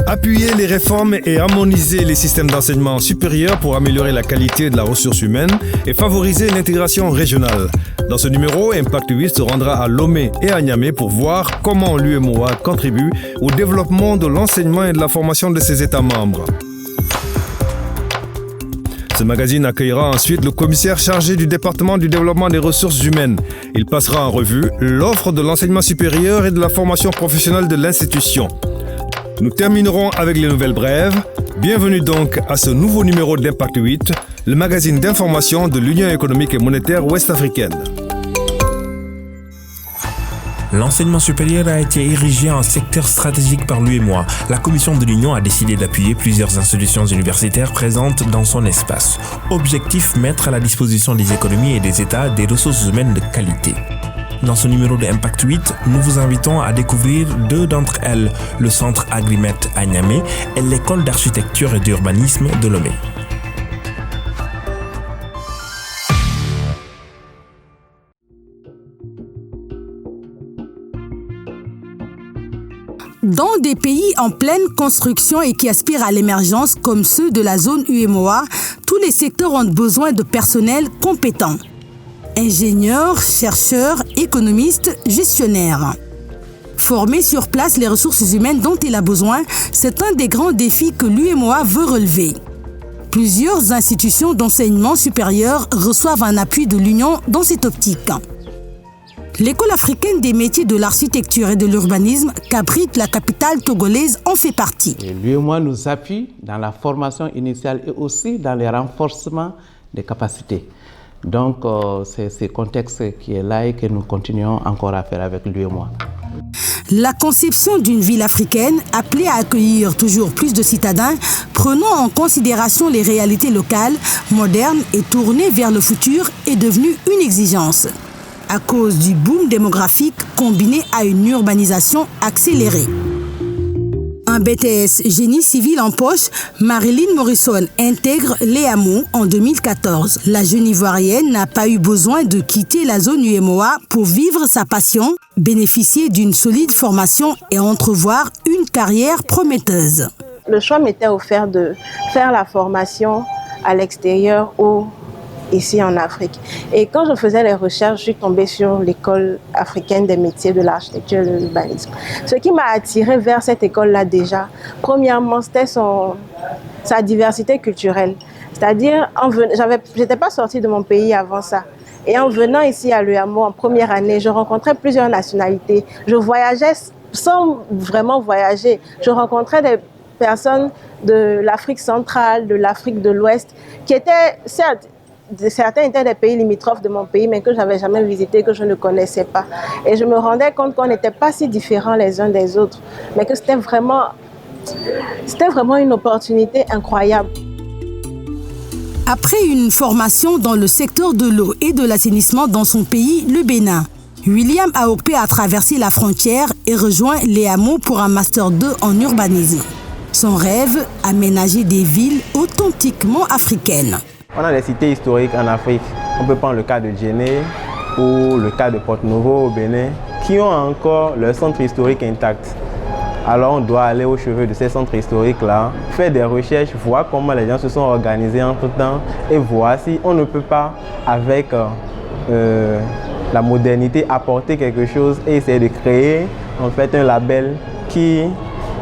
Appuyer les réformes et harmoniser les systèmes d'enseignement supérieur pour améliorer la qualité de la ressource humaine et favoriser l'intégration régionale. Dans ce numéro, Impact 8 se rendra à Lomé et à Niamey pour voir comment l'UEMOA contribue au développement de l'enseignement et de la formation de ses États membres. Ce magazine accueillera ensuite le commissaire chargé du département du développement des ressources humaines. Il passera en revue l'offre de l'enseignement supérieur et de la formation professionnelle de l'institution. Nous terminerons avec les nouvelles brèves. Bienvenue donc à ce nouveau numéro d'Impact 8, le magazine d'information de l'Union économique et monétaire ouest-africaine. L'enseignement supérieur a été érigé en secteur stratégique par l'UEMOA. La Commission de l'Union a décidé d'appuyer plusieurs institutions universitaires présentes dans son espace. Objectif, mettre à la disposition des économies et des États des ressources humaines de qualité. Dans ce numéro de Impact 8, nous vous invitons à découvrir deux d'entre elles, le centre Agrimet à Niamey et l'école d'architecture et d'urbanisme de Lomé. Dans des pays en pleine construction et qui aspirent à l'émergence comme ceux de la zone UEMOA, tous les secteurs ont besoin de personnel compétent. Ingénieurs, chercheurs, économistes, gestionnaires. Former sur place les ressources humaines dont il a besoin, c'est un des grands défis que l'UEMOA veut relever. Plusieurs institutions d'enseignement supérieur reçoivent un appui de l'Union dans cette optique. L'École africaine des métiers de l'architecture et de l'urbanisme, qu'abrite la capitale togolaise, en fait partie. L'UEMOA nous appuie dans la formation initiale et aussi dans le renforcement des capacités. Donc, c'est ce contexte qui est là et que nous continuons encore à faire avec l'UEMOA. La conception d'une ville africaine, appelée à accueillir toujours plus de citadins, prenant en considération les réalités locales, modernes et tournée vers le futur, est devenue une exigence. À cause du boom démographique combiné à une urbanisation accélérée. Un BTS génie civil en poche, Marilyn Morrison intègre l'EAMO en 2014. La jeune Ivoirienne n'a pas eu besoin de quitter la zone UEMOA pour vivre sa passion, bénéficier d'une solide formation et entrevoir une carrière prometteuse. Le choix m'était offert de faire la formation à l'extérieur ou ici en Afrique. Et quand je faisais les recherches, je suis tombée sur l'école africaine des métiers de l'architecture et de l'urbanisme. Ce qui m'a attirée vers cette école-là déjà, premièrement, c'était sa diversité culturelle. C'est-à-dire, je n'étais pas sortie de mon pays avant ça. Et en venant ici à l'UEMOA en première année, je rencontrais plusieurs nationalités. Je voyageais sans vraiment voyager. Je rencontrais des personnes de l'Afrique centrale, de l'Afrique de l'Ouest, qui étaient, certes, certains étaient des pays limitrophes de mon pays, mais que je n'avais jamais visité, que je ne connaissais pas. Et je me rendais compte qu'on n'était pas si différents les uns des autres, mais que c'était vraiment une opportunité incroyable. Après une formation dans le secteur de l'eau et de l'assainissement dans son pays, le Bénin, William Aokpe a traversé la frontière et rejoint l'EAMO pour un Master 2 en urbanisme. Son rêve, aménager des villes authentiquement africaines. On a des cités historiques en Afrique. On peut prendre le cas de Djenné ou le cas de Porto-Novo au Bénin, qui ont encore leur centre historique intact. Alors on doit aller au chevet de ces centres historiques-là, faire des recherches, voir comment les gens se sont organisés entre-temps et voir si on ne peut pas, avec la modernité, apporter quelque chose et essayer de créer en fait un label qui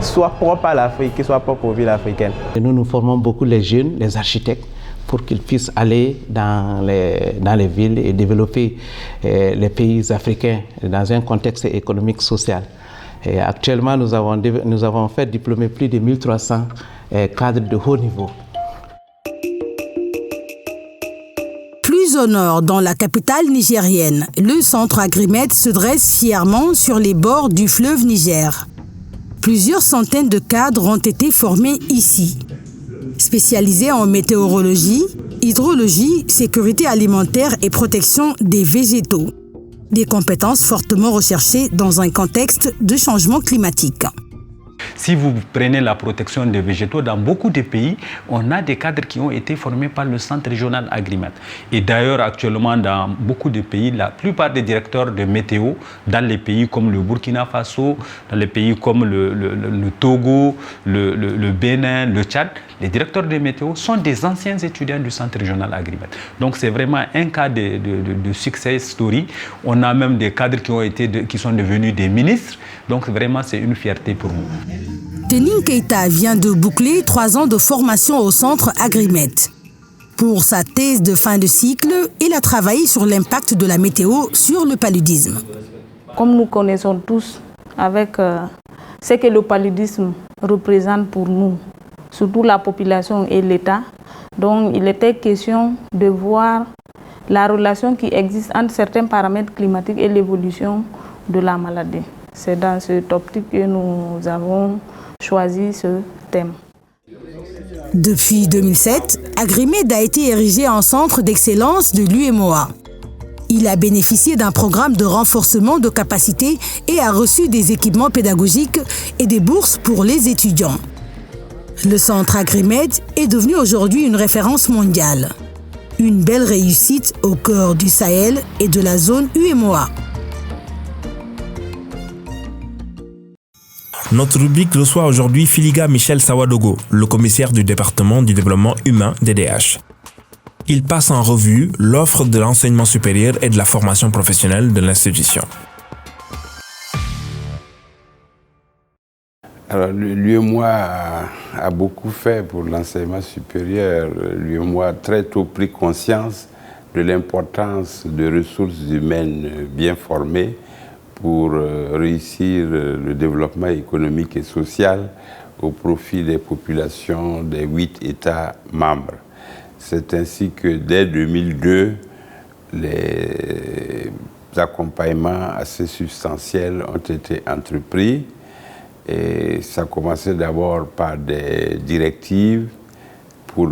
soit propre à l'Afrique, qui soit propre aux villes africaines. Et nous formons beaucoup les jeunes, les architectes, pour qu'ils puissent aller dans les villes et développer les pays africains dans un contexte économique social. Et actuellement, nous avons fait diplômer plus de 1300 cadres de haut niveau. Plus au nord, dans la capitale nigérienne, le centre Agrimet se dresse fièrement sur les bords du fleuve Niger. Plusieurs centaines de cadres ont été formés ici. Spécialisés en météorologie, hydrologie, sécurité alimentaire et protection des végétaux. Des compétences fortement recherchées dans un contexte de changement climatique. Si vous prenez la protection des végétaux, dans beaucoup de pays, on a des cadres qui ont été formés par le Centre régional Agrimet. Et d'ailleurs, actuellement, dans beaucoup de pays, la plupart des directeurs de météo, dans les pays comme le Burkina Faso, dans les pays comme le Togo, le Bénin, le Tchad, les directeurs de météo sont des anciens étudiants du Centre régional Agrimet. Donc c'est vraiment un cas de success story. On a même des cadres qui sont devenus des ministres. Donc vraiment, c'est une fierté pour nous. Tening Keita vient de boucler 3 ans de formation au Centre Agrimet. Pour sa thèse de fin de cycle, il a travaillé sur l'impact de la météo sur le paludisme. Comme nous connaissons tous avec ce que le paludisme représente pour nous, surtout la population et l'État, donc il était question de voir la relation qui existe entre certains paramètres climatiques et l'évolution de la maladie. C'est dans cette optique que nous avons choisi ce thème. Depuis 2007, Agrimed a été érigé en centre d'excellence de l'UEMOA. Il a bénéficié d'un programme de renforcement de capacités et a reçu des équipements pédagogiques et des bourses pour les étudiants. Le centre Agrimed est devenu aujourd'hui une référence mondiale. Une belle réussite au cœur du Sahel et de la zone UEMOA. Notre rubrique reçoit aujourd'hui Filiga Michel Sawadogo, le commissaire du département du développement humain DDH. Il passe en revue l'offre de l'enseignement supérieur et de la formation professionnelle de l'institution. Alors, l'UEMOA a beaucoup fait pour l'enseignement supérieur. L'UEMOA a très tôt pris conscience de l'importance de ressources humaines bien formées pour réussir le développement économique et social au profit des populations des 8 États membres. C'est ainsi que dès 2002, les accompagnements assez substantiels ont été entrepris. Et ça a commencé d'abord par des directives pour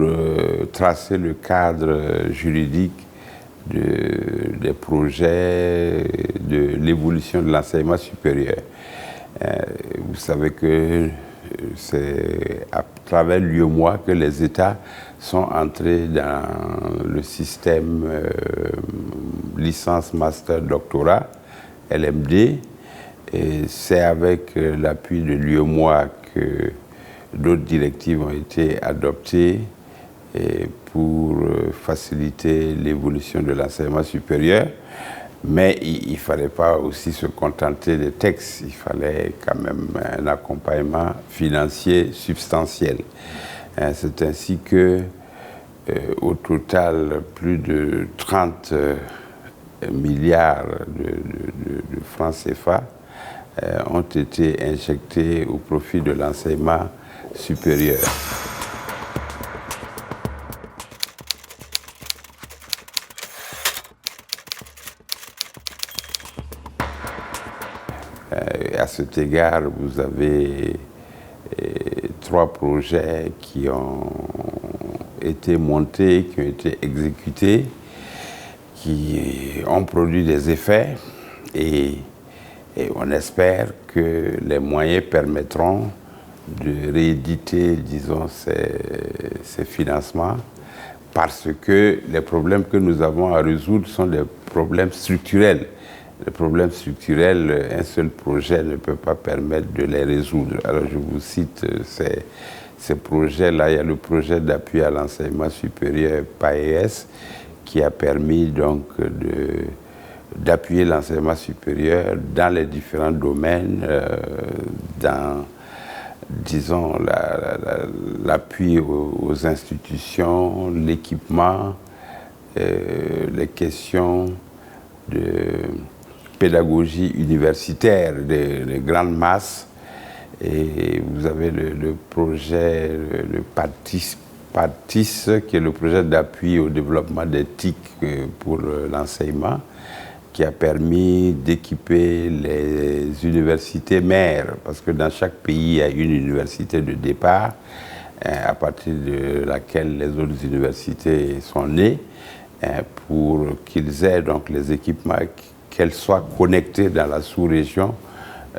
tracer le cadre juridique des projets, de l'évolution de l'enseignement supérieur. Vous savez que c'est à travers l'UEMOA que les États sont entrés dans le système licence, master, doctorat, LMD. Et c'est avec l'appui de l'UEMOA que d'autres directives ont été adoptées pour faciliter l'évolution de l'enseignement supérieur. Mais il ne fallait pas aussi se contenter des textes, il fallait quand même un accompagnement financier substantiel. C'est ainsi que, au total, plus de 30 milliards de francs CFA ont été injectés au profit de l'enseignement supérieur. À cet égard, vous avez 3 projets qui ont été montés, qui ont été exécutés, qui ont produit des effets et on espère que les moyens permettront de rééditer, disons, ces financements parce que les problèmes que nous avons à résoudre sont des problèmes structurels. Les problèmes structurels, un seul projet ne peut pas permettre de les résoudre. Alors je vous cite ces projets-là. Il y a le projet d'appui à l'enseignement supérieur PAES qui a permis donc d'appuyer l'enseignement supérieur dans les différents domaines, dans, disons, l'appui aux institutions, l'équipement, les questions de pédagogie universitaire de grandes masses. Et vous avez le projet, le PATIS, qui est le projet d'appui au développement des TIC pour l'enseignement, qui a permis d'équiper les universités mères, parce que dans chaque pays, il y a une université de départ, à partir de laquelle les autres universités sont nées, pour qu'ils aient donc les équipements, qu'elles soient connectées dans la sous-région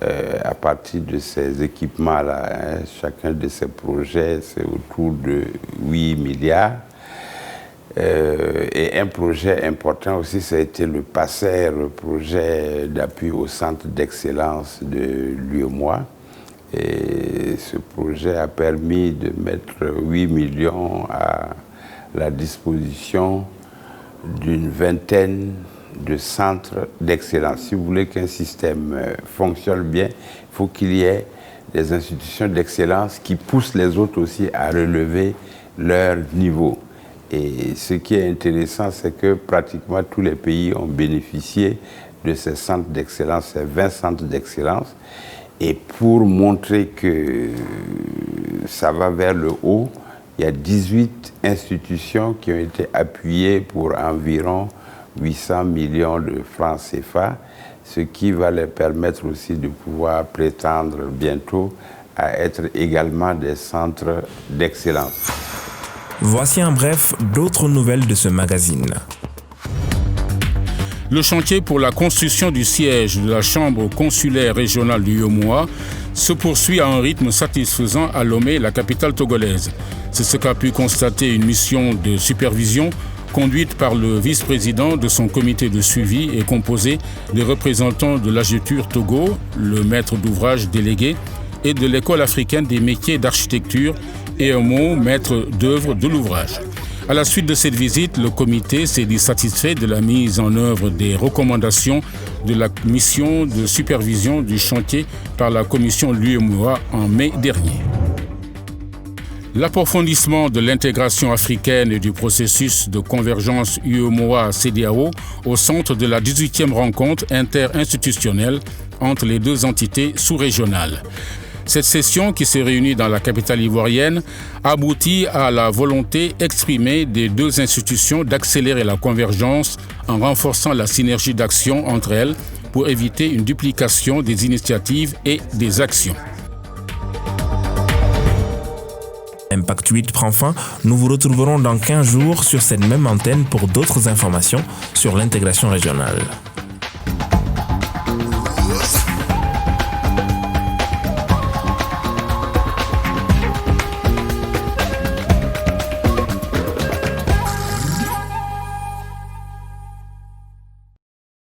à partir de ces équipements-là. Chacun de ces projets, c'est autour de 8 milliards. Et un projet important aussi, ça a été le PACER, le projet d'appui au centre d'excellence de l'UEMOA. Et ce projet a permis de mettre 8 millions à la disposition d'une vingtaine de centres d'excellence. Si vous voulez qu'un système fonctionne bien, il faut qu'il y ait des institutions d'excellence qui poussent les autres aussi à relever leur niveau. Et ce qui est intéressant, c'est que pratiquement tous les pays ont bénéficié de ces centres d'excellence, ces 20 centres d'excellence. Et pour montrer que ça va vers le haut, il y a 18 institutions qui ont été appuyées pour environ 800 millions de francs CFA, ce qui va leur permettre aussi de pouvoir prétendre bientôt à être également des centres d'excellence. Voici en bref d'autres nouvelles de ce magazine. Le chantier pour la construction du siège de la Chambre consulaire régionale du UEMOA se poursuit à un rythme satisfaisant à Lomé, la capitale togolaise. C'est ce qu'a pu constater une mission de supervision conduite par le vice-président de son comité de suivi et composé de représentants de l'AGETUR Togo, le maître d'ouvrage délégué, et de l'École africaine des métiers d'architecture et EMO, maître d'œuvre de l'ouvrage. À la suite de cette visite, le comité s'est dit satisfait de la mise en œuvre des recommandations de la mission de supervision du chantier par la commission l'UEMOA en mai dernier. L'approfondissement de l'intégration africaine et du processus de convergence UEMOA-CEDEAO au centre de la 18e rencontre interinstitutionnelle entre les deux entités sous-régionales. Cette session, qui s'est réunie dans la capitale ivoirienne, aboutit à la volonté exprimée des deux institutions d'accélérer la convergence en renforçant la synergie d'action entre elles pour éviter une duplication des initiatives et des actions. Impact 8 prend fin. Nous vous retrouverons dans 15 jours sur cette même antenne pour d'autres informations sur l'intégration régionale.